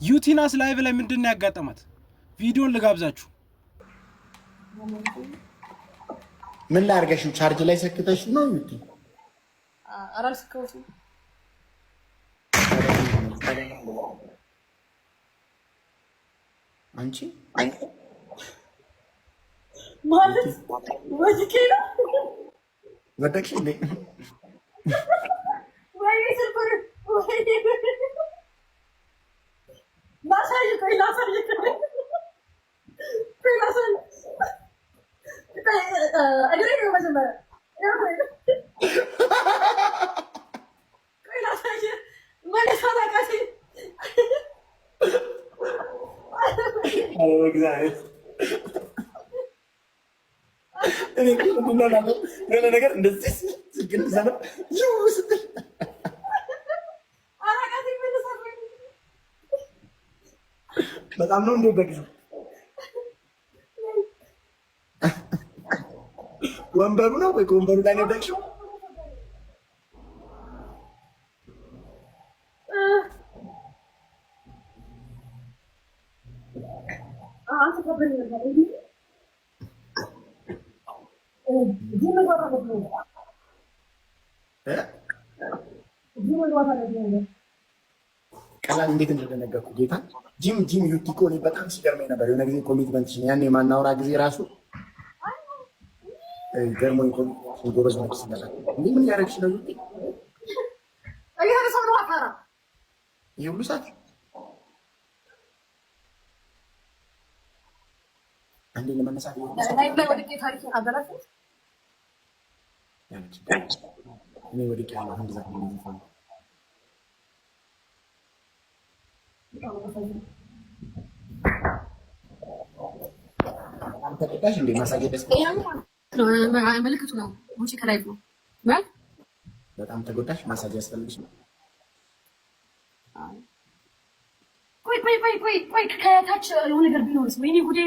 ዩቲናስ ላይቭ ላይ ምንድነው ያጋጠማት? ቪዲዮን ልጋብዛችሁ። ምን ላድርገሽው? ቻርጅ ላይ ሰክተሽ ነው ዩቲ? አራስ ከውቱ አንቺ ማለት ወዲኬና ወደቅሽ እንዴ? ወይ ስልኩን ወይ ማሳጅ ከላሳጅ ከላሳጅ አግሬ ነው መጀመሪያ ከላሳጅ ማለት አላቃቴ አዎ እግዚአብሔር እኔ ግን ነገር እንደዚህ ግን ዘመን ይውስጥ አላቃቴ መልሰኝ በጣም ነው እንደ በግ ወንበሩ ነው ወይ ወንበሩ ላይ ነው ደክሽው? አንተ ከበኝ ነው እንዴ? ጂም ወራ ነው ቀላል እንዴት እንደደነገርኩ ጌታ ጂም ዩቲ እኮ እኔ በጣም ሲገርመኝ ነበር። የሆነ ጊዜ ኮሚትመንትሽን ያኔ የማናወራ ጊዜ ራሱ ገርሞኝ ኮሚትመንትሽን ጎበዝ ነው ሲመጣ እንዴ ምን ያደረግሽ ነው ዩቲ? አየህ ሰው ነው አፋራ ይሄ ሁሉ ሰዓት አንዴ ለመነሳት ላይ ወድቄ ታሪክ አበላሽ እኔ ወድቄ ያለው አንድ ዛሬ ነው አንተ ተቀዳሽ እንዴ ማሳጀት ደስ ምልክቱ ነው ሙቺ ከላይ ነው ማለት በጣም ተጎዳሽ። ማሳጅ ያስፈልግሽ ነው። ቆይ ከታች የሆነ ነገር ቢኖርስ? ወይኔ ጉዴ